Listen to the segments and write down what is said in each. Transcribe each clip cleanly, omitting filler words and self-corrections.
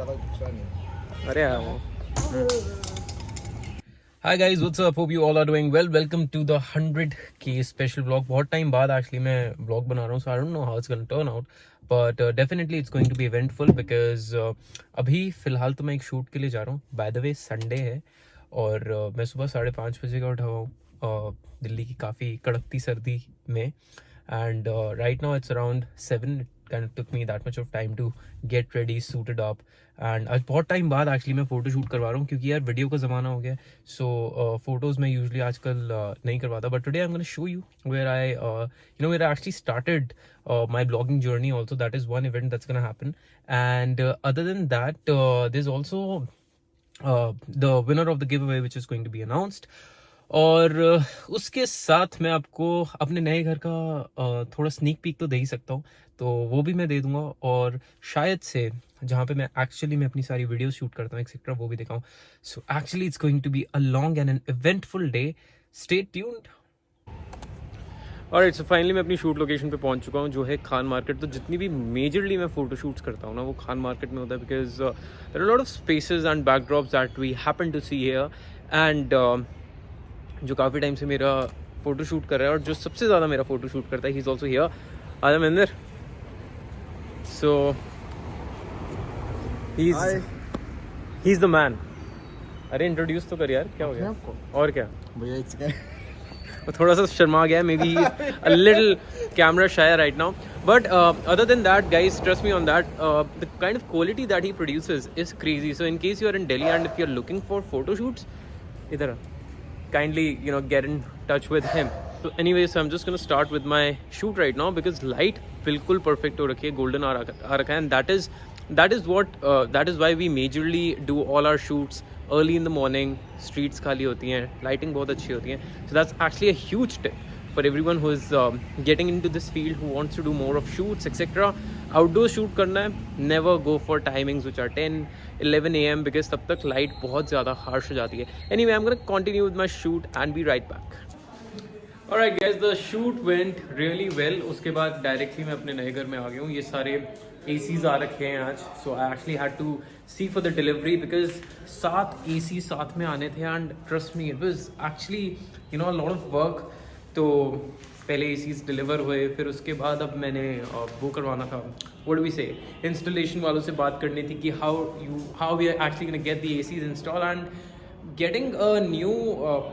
ज़्यादा गुस्सा नहीं। अरे hi guys, what's up, hope you all are doing well. Welcome to the 100K special vlog. बहुत time बाद एक्चुअली मैं व्लॉग बना रहा हूँ, so I don't know how it's gonna turn out, but definitely it's going to be eventful because अभी फ़िलहाल तो मैं एक शूट के लिए जा रहा हूँ। बाय द वे संडे है और मैं सुबह 5:30 बजे का उठा हूँ दिल्ली की काफ़ी कड़कती सर्दी में, and right now it's around 7. It kind of took me that much of time to get ready, suited up, and आज बहुत टाइम बाद एक्चुअली मैं फ़ोटो शूट करवा रहा हूँ क्योंकि यार वीडियो का ज़माना हो गया। सो फोटोज़ मैं यूजली आजकल नहीं करवाता, but today I am gonna show you where I where I actually started my blogging journey also. That is one event that's gonna happen, and other than that there's also the winner of the giveaway which is going to be announced. और उसके साथ मैं आपको अपने नए घर का थोड़ा स्नीक पीक तो दे ही सकता हूँ, तो वो भी मैं दे दूंगा। और शायद से जहाँ पे मैं अपनी सारी वीडियो शूट करता हूँ एक्सेट्रा वो भी दिखाऊँ। So actually it's going to be a long and an eventful day. Stay tuned. Alright, so finally मैं अपनी शूट लोकेशन पे पहुंच चुका हूँ, जो है खान मार्केट। तो जितनी भी मेजरली मैं फोटो शूट्स करता हूँ ना, वो खान मार्केट में होता है because there are lot of spaces and backdrops that we happen to see here. And जो काफ़ी टाइम से मेरा फ़ोटो शूट कर रहा है और जो सबसे ज़्यादा मेरा फ़ोटो शूट करता है, ही इज़ ऑल्सो हियर। आजा महेंद्र। सो ही इज़ द मैन। अरे इंट्रोड्यूस तो कर यार, क्या हो गया आपको? और क्या भैया एक सेकंड, वो थोड़ा सा शर्मा गया, may be a little camera shy right now, but other than that guys, trust me on that, the kind of quality that he produces is crazy. So in case you are in Delhi and if you are looking for photo shoots, idhar kindly get in touch with him. So anyway, so I'm just going to start with my shoot right now because light बिल्कुल perfect हो रखी है, golden आ रखा है, and that is why we majorly do all our shoots early in the morning. Streets खाली होती हैं, lighting बहुत अच्छी होती है, so that's actually a huge tip for everyone who is getting into this field, who wants to do more of shoots etc. Outdoor shoot करना है, never go for timings which are 10-11 AM because तब तक light बहुत ज़्यादा harsh हो जाती है. Anyway, I'm gonna continue with my shoot and be right back. Alright guys, the shoot went really well. उसके बाद डायरेक्टली मैं अपने नए घर में आ गया हूँ। ये सारे ACs आ रखे हैं आज, so I actually had to see for the delivery because 7 AC साथ में आने थे, and trust me, it was actually a lot of work. तो पहले ACs डिलीवर हुए, फिर उसके बाद अब मैंने वो करवाना था, what do we say, installation वालों से बात करनी थी कि how we are actually gonna get the ACs install. And getting a new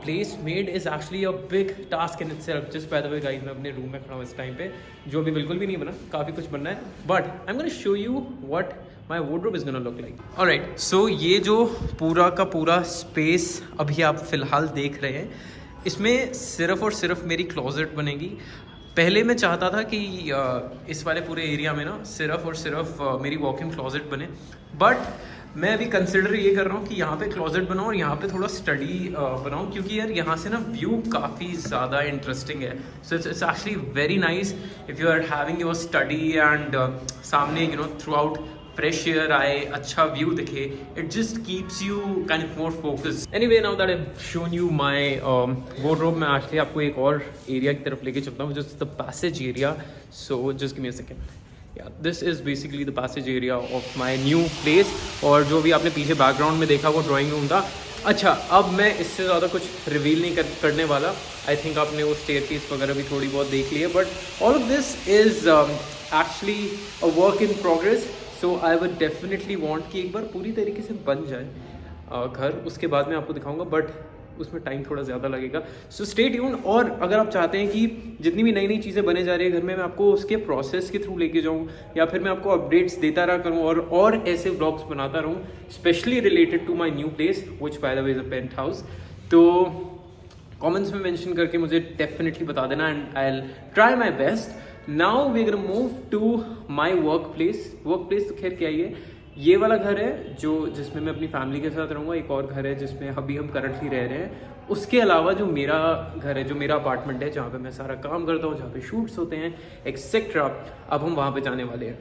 place made is actually a big task in itself. Just by the way guys, मैं अपने room में खड़ा हूँ इस टाइम पे, जो अभी बिल्कुल भी नहीं बना, काफ़ी कुछ बनना है, but I'm gonna show you what my wardrobe is gonna look like. Alright, so ये जो पूरा का पूरा space अभी आप फ़िलहाल देख रहे हैं, इसमें सिर्फ और सिर्फ मेरी क्लोजेट बनेगी। पहले मैं चाहता था कि इस वाले पूरे एरिया में ना सिर्फ और सिर्फ मेरी वॉक इन क्लोजेट बने, बट मैं अभी कंसिडर ये कर रहा हूँ कि यहाँ पे क्लोजेट बनाऊँ और यहाँ पे थोड़ा स्टडी बनाऊँ, क्योंकि यार यहाँ से ना व्यू काफ़ी ज़्यादा इंटरेस्टिंग है। So it's actually very nice if you are having your study and सामने थ्रू आउट फ्रेश एयर आए, अच्छा व्यू दिखे, it just keeps you kind of more focus. Anyway, now that I have shown you my wardrobe, मैं actually आपको एक और area की तरफ लेके चलता हूँ, just the passage area. So just give me a second. This is basically the passage area of my new place, और जो भी आपने पीछे बैकग्राउंड में देखा वो ड्राइंग रूम था। अच्छा, अब मैं इससे ज़्यादा कुछ रिवील नहीं करने वाला। आई थिंक आपने वो स्टेयरकेस वगैरह भी थोड़ी बहुत देख ली है, but all of this is actually a work in progress. So I would definitely want कि एक बार पूरी तरीके से बन जाए घर, उसके बाद मैं आपको दिखाऊंगा, बट उसमें टाइम थोड़ा ज़्यादा लगेगा। So stay tune. और अगर आप चाहते हैं कि जितनी भी नई नई चीज़ें बने जा रही है घर में, मैं आपको उसके प्रोसेस के थ्रू लेके जाऊँ, या फिर मैं आपको अपडेट्स देता रहा करूँ और ऐसे व्लॉग्स बनाता रहूँ specially related to my new place which by the way is a paint house, तो कमेंट्स में मेंशन करके मुझे डेफिनेटली बता देना, and I will try my best. Now we gonna move to my work place तो खैर क्या ये वाला घर है जिसमें मैं अपनी फैमिली के साथ रहूँगा। एक और घर है जिसमें अभी हम करंटली रह रहे हैं। उसके अलावा जो मेरा घर है, जो मेरा अपार्टमेंट है, जहाँ पे मैं सारा काम करता हूँ, जहाँ पे शूट्स होते हैं एक्सेट्रा, अब हम वहाँ पे जाने वाले हैं।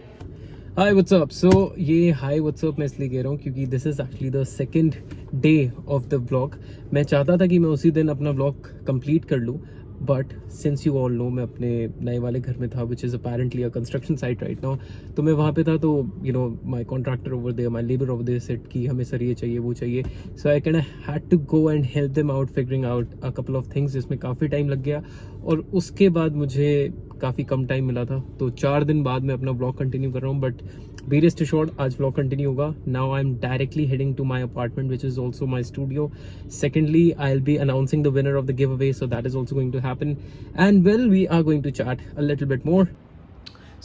Hi what's up. सो ये हाय व्हाट्स अप मैं इसलिए कह रहा हूँ क्योंकि this is actually the second day of the vlog. मैं चाहता था कि मैं उसी दिन अपना व्लॉग कंप्लीट कर लूँ, but since you all know मैं अपने नए वाले घर में था which is apparently a construction site right now, तो मैं वहाँ पे था, तो you know my contractor over there, my labour over there set कि हमें सर ये चाहिए वो चाहिए, so I can had to go and help them out figuring out a couple of things, जिसमें काफ़ी टाइम लग गया और उसके बाद मुझे काफ़ी कम टाइम मिला था, तो 4 दिन बाद मैं अपना ब्लॉग कंटिन्यू कर रहा हूँ, बट बी रेस्ट अश्योर्ड आज ब्लॉग कंटिन्यू होगा. Now I am directly heading to my apartment which is also my studio. Secondly, I'll be announcing the winner of the giveaway, so that is also going to happen. And well, we are going to chat a little bit more.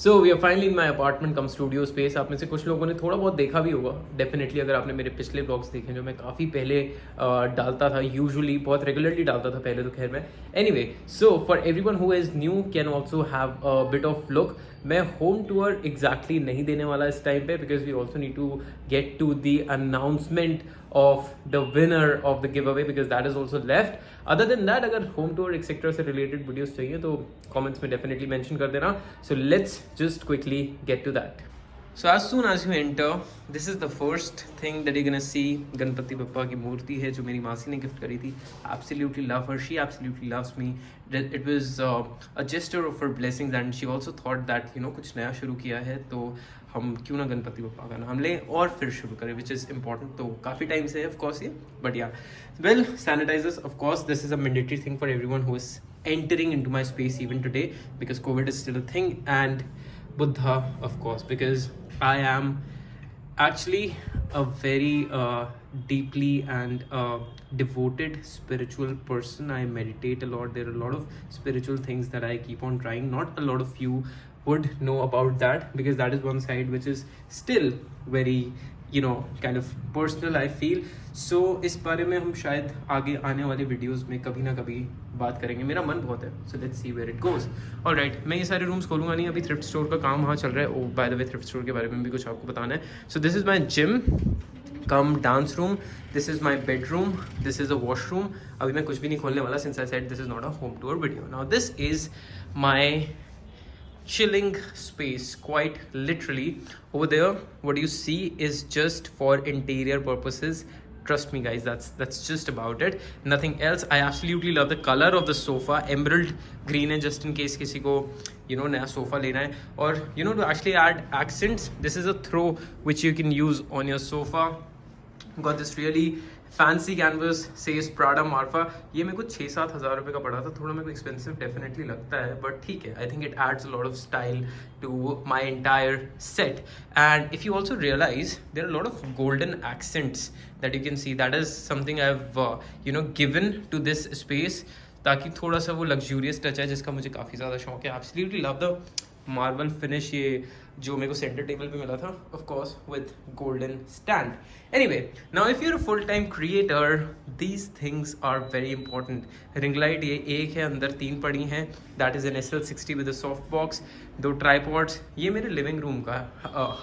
So we are finally in my apartment cum studio space. आप में से कुछ लोगों ने थोड़ा बहुत देखा भी होगा डेफिनेटली, अगर आपने मेरे पिछले ब्लॉग्स देखे जो मैं काफ़ी पहले डालता था, यूजुअली बहुत रेगुलरली डालता था पहले, तो खैर मैं anyway. So for everyone who is new can also have a bit of look. मैं होम टूर एग्जैक्टली नहीं देने वाला इस टाइम पे, because we also need to get to the announcement of the winner of the giveaway, because that is also left. Other than that, अगर home tour etc से related videos चाहिए तो comments में definitely mention कर देना. So let's just quickly get to that. So as soon as you enter, this is the first thing that you're gonna see. Ganpati Bappa की मूर्ति है जो मेरी मासी ने गिफ्ट करी थी. Absolutely love her. She absolutely loves me. It was a gesture of her blessings, and she also thought that कुछ नया शुरू किया है तो हम क्यों ना गणपति बप्पा का नाम लें और फिर शुरू करें, विच इज़ इंपॉर्टेंट. तो काफ़ी टाइम से है ऑफ कोर्स ये, but yeah well sanitisers of course this is a mandatory thing for everyone who is entering into my space even today, because covid is still a thing. And Buddha of course, because I am actually a very deeply and devoted spiritual person. I meditate a lot. There are a lot of spiritual things that I keep on trying. Not a lot of you would know about that, because that is one side which is still very kind of personal, I feel. So इस बारे में हम शायद आगे आने वाले videos में कभी ना कभी बात करेंगे. मेरा मन बहुत है, so let's see where it goes. Alright, मैं ये सारे रूम्स खोलूंगा नहीं, अभी थ्रिफ्ट स्टोर का काम वहाँ चल रहा है. Oh by the way thrift store के बारे में भी कुछ आपको बताना है. So this is my gym come dance room, this is my bedroom, this is a washroom. अभी मैं कुछ भी नहीं खोलने वाला, since I said this is not a home tour video. Now this is my chilling space, quite literally. Over there what you see is just for interior purposes. Trust me guys, that's just about it, nothing else. I absolutely love the color of the sofa. Emerald green है, just in case किसी को नया sofa लेना है. और to actually add accents, this is a throw which you can use on your sofa. Got this really fancy canvas says Prada Marpha. ये मेरे को 6-7 हज़ार रुपये का पड़ा था. थोड़ा मेरे को एक्सपेंसिव डेफिनेटली लगता है, बट ठीक है. I think it adds a lot of style to my entire set. And if you also realise there are lot of golden accents that you can see. That is something I have given to this space, ताकि थोड़ा सा वो luxurious touch है जिसका मुझे काफ़ी ज़्यादा शौक है. Absolutely love the marble finish, ये जो मेरे को सेंटर टेबल पे मिला था, of course with golden stand. Anyway, now if you are a full time creator, these things are very important. Ring light ये एक है, अंदर 3 पड़ी हैं. That is an SL60 with a soft box. 2 tripods. ये मेरे लिविंग रूम का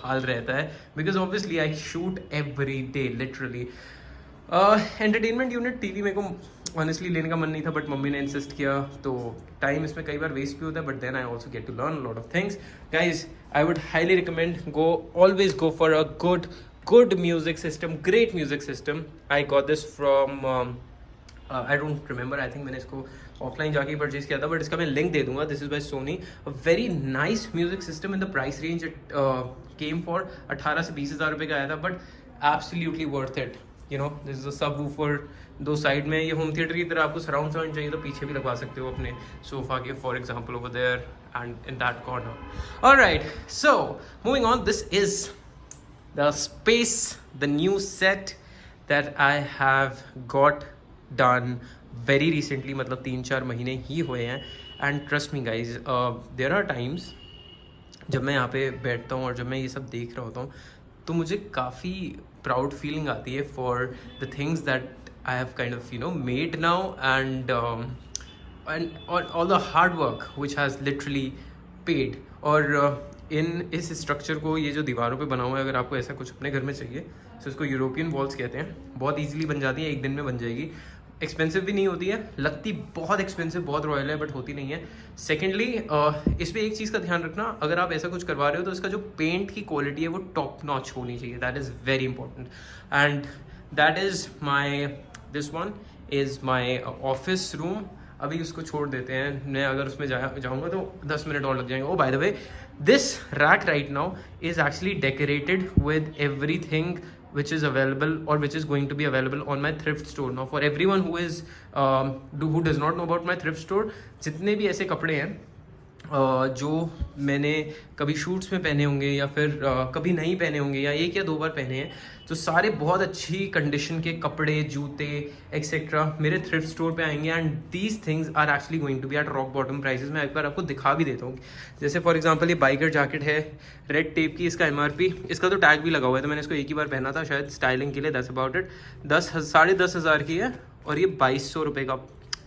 हाल रहता है, because obviously I shoot every day literally. Entertainment unit TV मेरे को ऑनेस्टली लेने का मन नहीं था, बट मम्मी ने इंसिस्ट किया, तो टाइम इसमें कई बार वेस्ट भी होता है, but then I also get to learn lot of things. Guys, I would highly recommend always go for a good music system, great music system. I got this from I don't remember, I think मैंने इसको offline जाके purchase किया था, but इसका मैं link दे दूंगा. This is by Sony. A very nice music system. In the price range it came for 18 से 20 हज़ार रुपये का आया था, but absolutely worth it. This is a subwoofer 2 side में. ये होम थिएटर की तरह आपको सराउंड साउंड चाहिए तो पीछे भी लगवा सकते हो अपने सोफा के, for example over there and in that corner. Alright, so moving on, this is the space, the new set that I have got done very recently, मतलब 3-4 महीने ही हुए हैं. And trust me guys, there are times जब मैं यहाँ पे बैठता हूँ और जब मैं ये सब देख रहा होता हूँ, तो मुझे काफ़ी प्राउड फीलिंग आती है for the things that I have kind of made now, and all the hard work which has literally paid. और इस स्ट्रक्चर को, ये जो दीवारों पे बना हुआ है, अगर आपको ऐसा कुछ अपने घर में चाहिए तो इसको यूरोपियन वॉल्स कहते हैं. बहुत ईजिली बन जाती है, 1 दिन में बन जाएगी. एक्सपेंसिव भी नहीं होती है, लगती बहुत एक्सपेंसिव, बहुत रॉयल है, बट होती नहीं है. सेकेंडली, इस पर एक चीज़ का ध्यान रखना, अगर आप ऐसा कुछ करवा रहे हो तो इसका जो पेंट की क्वालिटी है वो टॉप नॉच होनी चाहिए. That is very important. And that is my, this one is my office room. अभी उसको छोड़ देते हैं, मैं अगर उसमें जाऊँगा तो 10 मिनट और लग जाएंगे. Oh by the way, this rack right now is actually decorated with everything which is available or which is going to be available on my thrift store. Now for everyone who is who does not know about my thrift store, जितने भी ऐसे कपड़े हैं जो मैंने कभी shoots में पहने होंगे या फिर कभी नहीं पहने होंगे या 1 या 2 बार पहने हैं, तो सारे बहुत अच्छी कंडीशन के कपड़े, जूते एक्सेट्रा मेरे थ्रिफ्ट स्टोर पे आएंगे. And these things are actually going to be at rock bottom prices. मैं एक बार आपको दिखा भी देता हूँ. जैसे फॉर एग्जांपल ये बाइकर जैकेट है, रेड टेप की, इसका MRP, इसका तो टैग भी लगा हुआ है, तो मैंने इसको एक ही बार पहना था शायद स्टाइलिंग के लिए. That's about it. 10,500 की है और ये 2200 रुपये का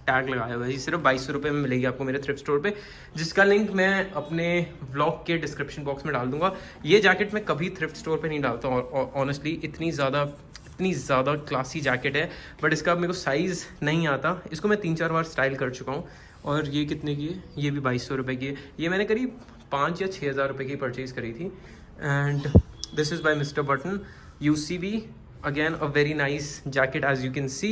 टैग लगाया हुआ है. ये सिर्फ 2200 रुपये में मिलेगी आपको मेरे थ्रिफ्ट स्टोर पे, जिसका लिंक मैं अपने व्लॉग के डिस्क्रिप्शन बॉक्स में डाल दूंगा. ये जैकेट मैं कभी थ्रिफ्ट स्टोर पे नहीं डालता और ऑनेस्टली इतनी ज़्यादा क्लासी जैकेट है, बट इसका मेरे को साइज़ नहीं आता. इसको मैं 3-4 बार स्टाइल कर चुका हूँ. और ये कितने की है? ये भी 2200 रुपये की है. ये मैंने करीब 5 या 6 हज़ार रुपये की परचेज़ करी थी. And this is by mister button UCB. Again a very nice jacket, as you can see.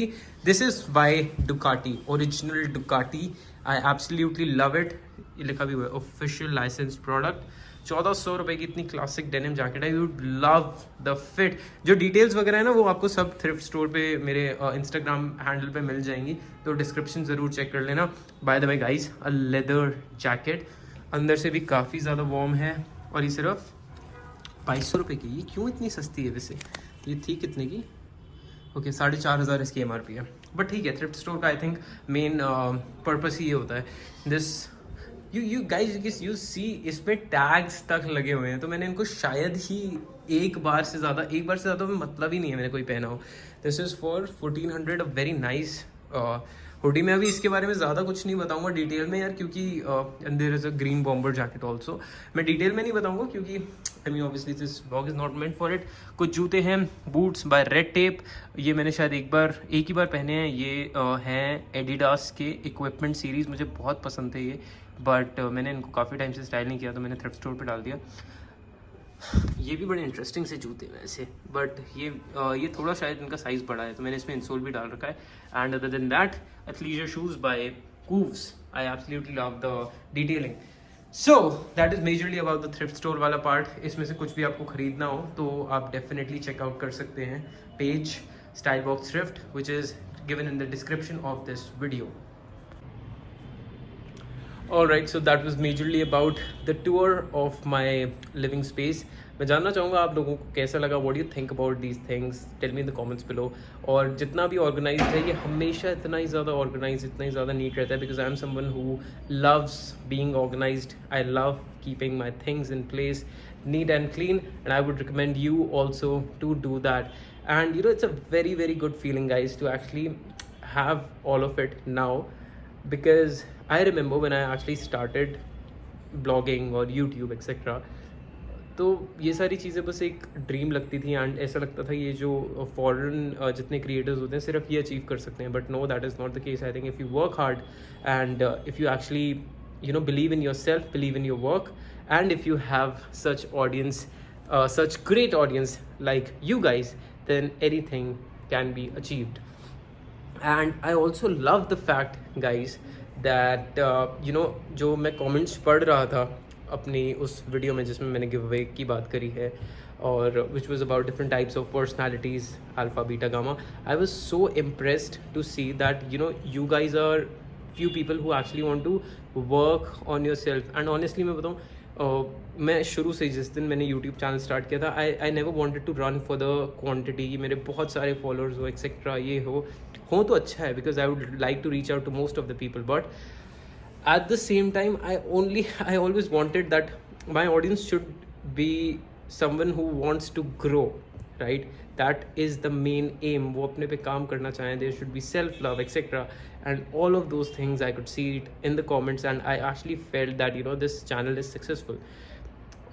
This is by Ducati, original Ducati. I absolutely love it. ये लिखा भी हुआ है official licensed product. 1400 रुपये की इतनी क्लासिक डेनिम जैकेट है. You love the fit. जो डिटेल्स वगैरह है ना वो आपको सब थ्रिफ्ट स्टोर पे मेरे इंस्टाग्राम हैंडल पे मिल जाएंगी, तो डिस्क्रिप्शन ज़रूर चेक कर लेना. Bye the way guys, a leather jacket, अंदर से भी काफ़ी ज़्यादा वार्म है. और ये सिर्फ 2200 रुपये की. ये क्यों इतनी सस्ती है वैसे? ये थी कितने की? ओके 4,500 इसकी MRP है. बट ठीक है, थ्रिफ्ट स्टोर का आई थिंक मेन पर्पस ही ये होता है. This you guys you see, इसमें टैग्स तक लगे हुए हैं, तो मैंने इनको शायद ही एक बार से ज़्यादा मतलब ही नहीं है मैंने कोई पहना हो. This is for 1400. A very nice hoodie. मैं अभी इसके बारे में ज़्यादा कुछ नहीं बताऊंगा डिटेल में यार, क्योंकि there is a green bomber jacket also. मैं डिटेल में नहीं बताऊंगा क्योंकि I mean obviously this vlog is not meant for it. कुछ जूते हैं, बूट्स बाय रेड टेप. ये मैंने शायद एक ही बार पहने हैं. ये हैं एडिडास के इक्विपमेंट सीरीज़. मुझे बहुत पसंद थे ये, बट मैंने इनको काफ़ी टाइम से स्टाइल नहीं किया, तो मैंने थ्रिफ्ट स्टोर पे डाल दिया. ये भी बड़े इंटरेस्टिंग से जूते हैं वैसे, बट ये थोड़ा शायद इनका साइज़ बड़ा है, तो मैंने इसमें इंसोल भी डाल रखा है. And other than that, athleisure shoes by Cooves. I absolutely love the detailing. So that is majorly about the thrift store वाला part. इसमें से कुछ भी आपको खरीदना हो तो आप definitely check out कर सकते हैं page Stylebox Thrift, which is given in the description of this video. Alright, so that was majorly about the tour of my living space. मैं जानना चाहूँगा आप लोगों को कैसा लगा. What do you think about these things? Tell me in the comments below. और जितना भी ऑर्गेनाइज है, ये हमेशा इतना ही ज़्यादा ऑर्गेनाइज, इतना ही ज़्यादा नीट रहता है, because I am someone who loves being organised. I love keeping my things in place, neat and clean, and I would recommend you also to do that. And you know, it's a very, very good feeling, guys, to actually have all of it now, because I remember when I actually started blogging or YouTube etc, तो ये सारी चीज़ें बस एक dream लगती थी. And ऐसा लगता था ये जो फॉरेन जितने क्रिएटर्स होते हैं सिर्फ ये अचीव कर सकते हैं, but no, that is not the case. I think if you work hard and if you actually believe in yourself, believe in your work, and if you have such audience, such great audience like you guys, then anything can be achieved. And I also love the fact, guys, that जो मैं comments पढ़ रहा था अपनी उस video में जिसमें मैंने गिव अवे की बात करी है, और which was about different types of personalities, alpha, beta, gamma. I was so impressed to see that you guys are few people who actually want to work on yourself. And honestly मैं बताऊँ, मैं शुरू से जिस दिन मैंने YouTube channel start किया था, I never wanted to run for the quantity, मेरे बहुत सारे फॉलोअर्स हो एक्सेट्रा, ये हो तो अच्छा है, because I would like to reach out to most of the people. But at the same time, I always wanted that my audience should be someone who wants to grow, right? That is the main aim. वो अपने पे काम करना चाहें, there should be self love etc, and all of those things I could see it in the comments, and I actually felt that this channel is successful.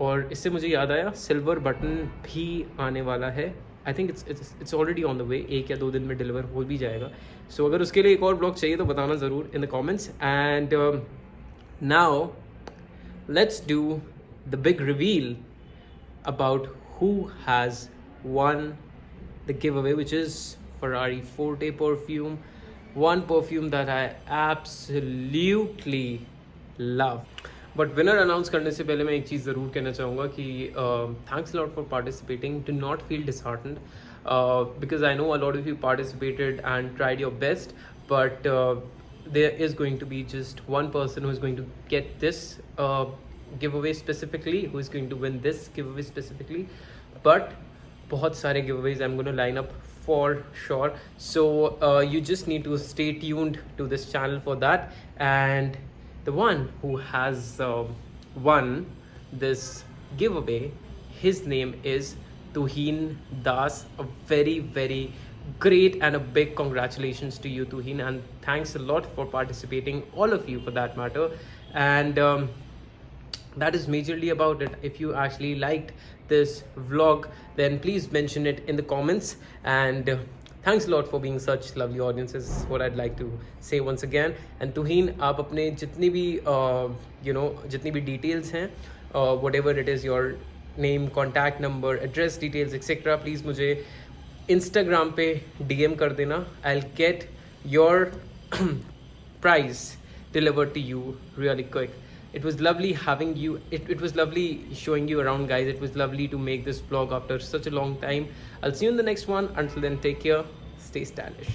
और इससे मुझे याद आया, सिल्वर बटन भी आने वाला है. I think it's already on the way. 1 या 2 दिन में डिलीवर हो भी जाएगा. सो अगर उसके लिए एक और ब्लॉग चाहिए तो बताना ज़रूर इन the comments. And now let's do the big reveal about who has won the giveaway, which is Ferrari Forte perfume. one perfume that I absolutely love. But winner announce करने से पहले मैं एक चीज़ ज़रूर कहना चाहूँगा कि thanks lot for participating. Do not feel disheartened because I know a lot of you participated and tried your best, but there is going to be just one person who is going to get this giveaway specifically, who is going to win this giveaway specifically. But बहुत सारे giveaways I'm going to line up for sure, so you just need to stay tuned to this channel for that. And the one who has won this giveaway, his name is Tuhin Das. A very, very great and a big congratulations to you, Tuhin, and thanks a lot for participating, all of you for that matter. And that is majorly about it. If you actually liked this vlog, then please mention it in the comments. And thanks a lot for being such lovely audiences, is what I'd like to say once again. And Tuhin, आप अपने जितनी भी जितनी भी details हैं, whatever it is, your name, contact number, address details, etc., please मुझे Instagram पे DM कर देना. I'll get your prize delivered to you really quick. It was lovely having you. It was lovely showing you around, guys. It was lovely to make this vlog after such a long time. I'll see you in the next one. Until then, take care. Stay stylish.